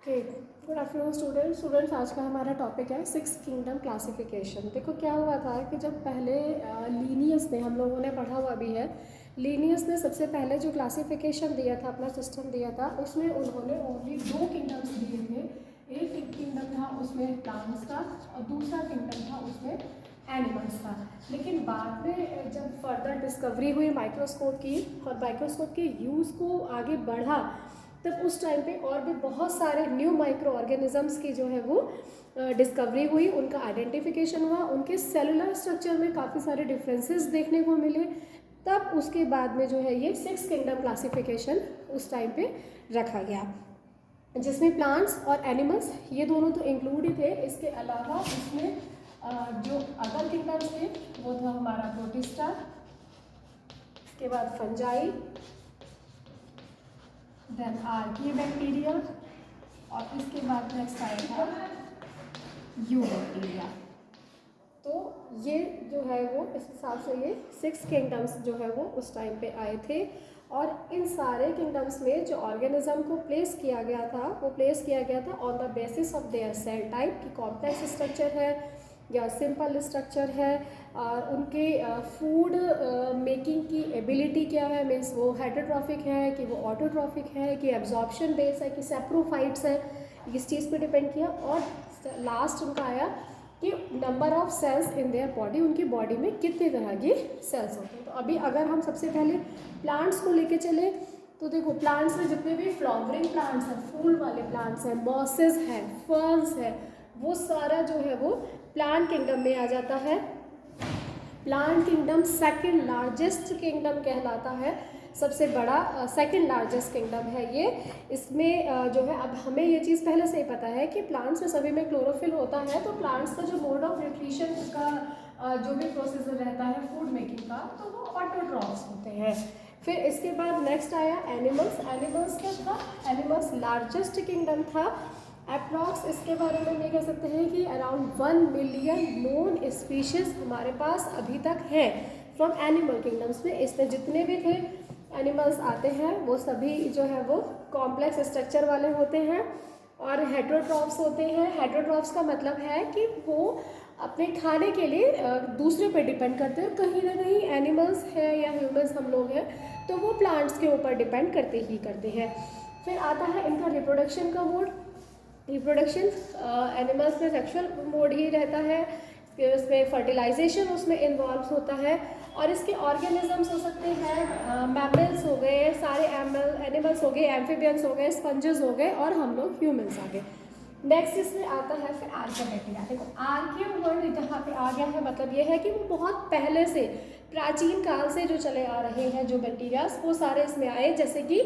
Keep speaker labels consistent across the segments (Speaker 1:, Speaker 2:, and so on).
Speaker 1: Okay, good afternoon students. आज का हमारा टॉपिक है सिक्स किंगडम क्लासिफिकेशन। देखो क्या हुआ था कि जब पहले लीनियस ने, हम लोगों ने पढ़ा हुआ भी है, लीनियस ने सबसे पहले जो क्लासिफिकेशन दिया था, अपना सिस्टम दिया था, उसमें उन्होंने ओनली दो किंगडम्स दिए थे। एक किंगडम था उसमें प्लांट्स का और दूसरा किंगडम था उसमें एनिमल्स का। लेकिन बाद में जब फर्दर डिस्कवरी हुई माइक्रोस्कोप की और माइक्रोस्कोप के यूज़ को आगे बढ़ा, तब उस टाइम पे और भी बहुत सारे न्यू माइक्रो ऑर्गेनिजम्स की जो है वो डिस्कवरी हुई, उनका आइडेंटिफिकेशन हुआ, उनके सेलुलर स्ट्रक्चर में काफ़ी सारे डिफरेंसेस देखने को मिले। तब उसके बाद में जो है ये सिक्स किंगडम क्लासिफिकेशन उस टाइम पे रखा गया, जिसमें प्लांट्स और एनिमल्स ये दोनों तो इंक्लूड ही थे। इसके अलावा उसमें जो अदर किंगडम्स थे वो था हमारा प्रोटिस्टा, इसके बाद फंजाई, देन आर्किया बैक्टीरिया और इसके बाद नेक्स्ट आएगा यू बैक्टीरिया। तो ये जो है वो इस हिसाब से ये सिक्स किंगडम्स जो है वो उस टाइम पे आए थे। और इन सारे किंगडम्स में जो ऑर्गेनिज्म को प्लेस किया गया था वो प्लेस किया गया था on the basis of their cell type, की कॉम्प्लेक्स स्ट्रक्चर है या सिंपल स्ट्रक्चर है, और उनके फूड मेकिंग की एबिलिटी क्या है, मीन्स वो हेटरोट्रॉफिक है कि वो ऑटोट्रॉफिक है कि एब्जॉर्प्शन बेस है कि सेप्रोफाइट्स है, इस चीज़ पे डिपेंड किया। और लास्ट उनका आया कि number of cells in their body, उनकी बॉडी में कितने तरह के सेल्स होते हैं। तो अभी अगर हम सबसे पहले प्लांट्स को लेके चले तो देखो, प्लांट्स में जितने भी फ्लावरिंग प्लांट्स हैं, फूल वाले प्लांट्स हैं, मॉसेस हैं, फर्न्स हैं, वो सारा जो है वो प्लांट किंगडम में आ जाता है। Plant kingdom second largest kingdom कहलाता है, सबसे बड़ा सेकंड लार्जेस्ट किंगडम है ये। इसमें जो है, अब हमें ये चीज़ पहले से ही पता है कि प्लांट्स में सभी में क्लोरोफिल होता है, तो प्लांट्स का जो मोड ऑफ न्यूट्रिशन का जो भी प्रोसीजर रहता है फूड मेकिंग का, तो वो ऑटोट्रॉफ्स होते हैं। फिर इसके बाद नेक्स्ट आया एनिमल्स। एनिमल्स क्या था? एनिमल्स लार्जेस्ट किंगडम था। अप्रॉक्स इसके बारे में हम ये कह सकते हैं कि अराउंड 1 मिलियन नोन स्पीशीज हमारे पास अभी तक है फ्रॉम एनिमल किंगडम्स में। इसमें जितने भी थे एनिमल्स आते हैं वो सभी जो है वो कॉम्प्लेक्स स्ट्रक्चर वाले होते हैं और हेटरोट्रॉफ्स होते हैं। हेटरोट्रॉफ्स का मतलब है कि वो अपने खाने के लिए दूसरे पे डिपेंड करते हैं। कहीं ना कहीं एनिमल्स है या ह्यूमंस हम लोग हैं तो वो प्लांट्स के ऊपर डिपेंड करते ही करते हैं। फिर आता है इनका रिप्रोडक्शन का मोड। रिप्रोडक्शन एनिमल्स में सेक्सुअल मोड ही रहता है, उसमें फर्टिलाइजेशन उसमें इन्वॉल्व होता है। और इसके ऑर्गेनिजम्स हो सकते हैं, मैमल्स हो गए, सारे एनिमल्स हो गए, एम्फीबियंस हो गए, स्पंजेस हो गए और हम लोग ह्यूमंस आ गए। नेक्स्ट इसमें आता है फिर आर्किया बैक्टीरिया। देखो आर्किया वर्ड जहाँ पे आ गया है, मतलब ये है कि वो बहुत पहले से, प्राचीन काल से जो चले आ रहे हैं जो बैक्टीरियाज, वो सारे इसमें आए। जैसे कि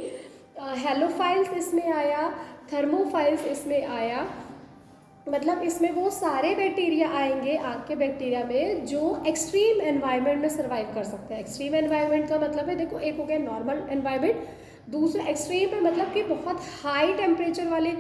Speaker 1: हेलोफाइल्स इसमें आया, थर्मोफाइल्स इसमें आया, मतलब इसमें वो सारे बैक्टीरिया आएंगे आर्किया बैक्टीरिया में जो एक्सट्रीम एनवायरनमेंट में सर्वाइव कर सकते हैं। एक्सट्रीम एनवायरनमेंट का मतलब है, देखो एक हो गया नॉर्मल एनवायरनमेंट, दूसरा एक्सट्रीम में मतलब कि बहुत हाई टेम्परेचर वाले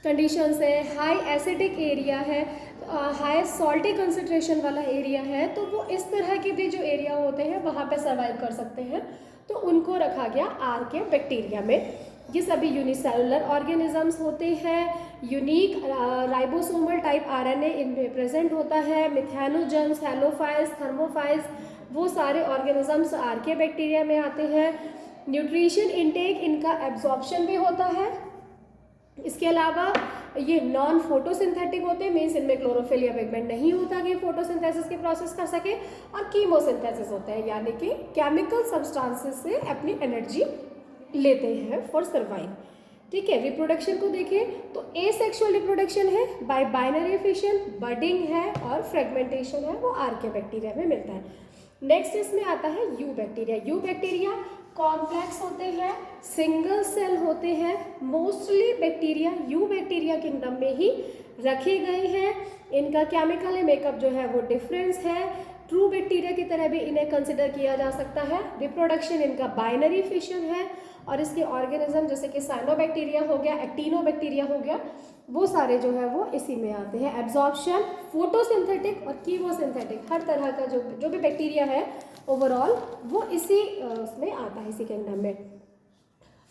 Speaker 1: कंडीशंस है, हाई एसिडिक एरिया है, हाई सॉल्टी कंसनट्रेशन वाला एरिया है, तो वो इस तरह के भी जो एरिया होते हैं वहाँ पे सर्वाइव कर सकते हैं, तो उनको रखा गया आर्किया बैक्टीरिया में। ये सभी यूनिसेलुलर ऑर्गेनिजम्स होते हैं, यूनिक राइबोसोमल टाइप आरएनए इनमें प्रेजेंट होता है। मिथेनोजन्स, हेलोफाइल्स, थर्मोफाइल्स, वो सारे ऑर्गेनिजम्स आर्किया बैक्टीरिया में आते हैं। न्यूट्रिशन इनटेक इनका एब्जॉर्प्शन भी होता है। इसके अलावा ये नॉन फोटोसिंथेटिक होते हैं, मीन्स इनमें क्लोरोफिल या पिगमेंट नहीं होता कि फोटोसिंथेसिस की प्रोसेस कर सके। और कीमोसिंथेसिस होते हैं, यानी कि केमिकल सब्सटेंसेस से अपनी एनर्जी लेते हैं फॉर सर्वाइव। ठीक है, रिप्रोडक्शन को देखें तो एसेक्सुअल रिप्रोडक्शन है, बाय बाइनरी फिशन, बडिंग है और फ्रेगमेंटेशन है, वो आर्किया बैक्टीरिया में मिलता है। नेक्स्ट इसमें आता है you bacteria. You bacteria complex होते हैं, सिंगल सेल होते हैं। Mostly bacteria you bacteria kingdom में ही रखे गए हैं। इनका केमिकल मेकअप जो है वो डिफरेंस है। ट्रू बैक्टीरिया की तरह भी इन्हें कंसिडर किया जा सकता है। रिप्रोडक्शन इनका बाइनरी फिशन है और इसके ऑर्गेनिज्म जैसे कि साइनोबैक्टीरिया हो गया, एक्टिनोबैक्टीरिया हो गया, वो सारे जो है वो इसी में आते हैं। एब्जॉर्प्शन, फोटोसिंथेटिक और कीमोसिंथेटिक, हर तरह का जो भी बैक्टीरिया है ओवरऑल वो इसी उसमें आता है, इसी किंगडम में।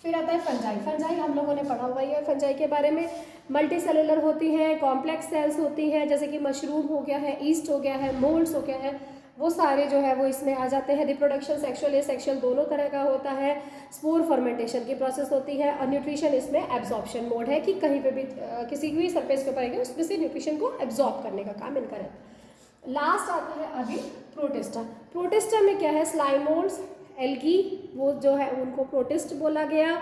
Speaker 1: फिर आता है फंजाई। फंजाई हम लोगों ने पढ़ा हुआ ही है फंजाई के बारे में। मल्टी सेलुलर होती हैं, कॉम्प्लेक्स सेल्स होती हैं, जैसे कि मशरूम हो गया है, ईस्ट हो गया है, मोल्ड्स हो गया है, वो सारे जो है वो इसमें आ जाते हैं। रिप्रोडक्शन सेक्सुअल एसेक्सुअल दोनों तरह का होता है। स्पोर फर्मेंटेशन की प्रोसेस होती है। और न्यूट्रिशन इसमें एब्जॉर्प्शन मोड है कि कहीं पे भी किसी भी सरफेस के ऊपर आएगा उसमें से न्यूट्रिशन को एब्जॉर्ब करने का काम इनका रहता है। लास्ट आता है अभी प्रोटिस्टा। प्रोटिस्टा में क्या है, स्लाइमोल्ड्स, एल्गी, वो जो है उनको प्रोटिस्ट बोला गया।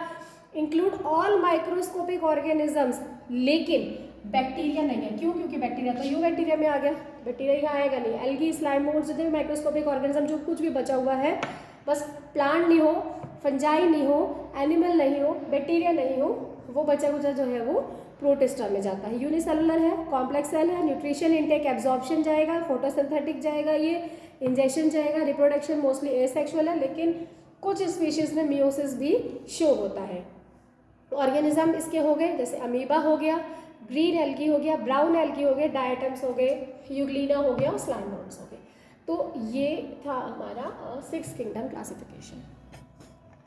Speaker 1: इंक्लूड ऑल माइक्रोस्कोपिक ऑर्गेनिजम्स, लेकिन बैक्टीरिया नहीं है। क्यों? क्योंकि बैक्टीरिया तो यू बैक्टीरिया में आ गया, बैक्टीरिया यहाँ आएगा नहीं। एल्गी, स्लाइमोल्ड्स, जितने माइक्रोस्कोपिक ऑर्गेनिज्म जो कुछ भी बचा हुआ है, बस प्लांट नहीं हो, फंजाई नहीं हो, एनिमल नहीं हो, बैक्टीरिया नहीं हो, वो बचा कुचा जो है वो प्रोटिस्टा में जाता है। यूनिसेलुलर है, कॉम्प्लेक्स सेल है, न्यूट्रिशन इनटेक एब्जॉर्प्शन जाएगा, फोटोसिंथेटिक जाएगा, ये इंजेक्शन जाएगा, रिप्रोडक्शन मोस्टली एसेक्सुअल है, लेकिन कुछ स्पीशीज में मियोसिस भी शो होता है। ऑर्गेनिज्म इसके हो गए, जैसे अमीबा हो गया, ग्रीन एल्गी हो गया, ब्राउन एल्गी हो गए, डायटम्स हो गए, यूग्लिना हो गया और स्लाइमोल्ड्स हो गए। तो ये था हमारा 6 किंगडम क्लासिफिकेशन।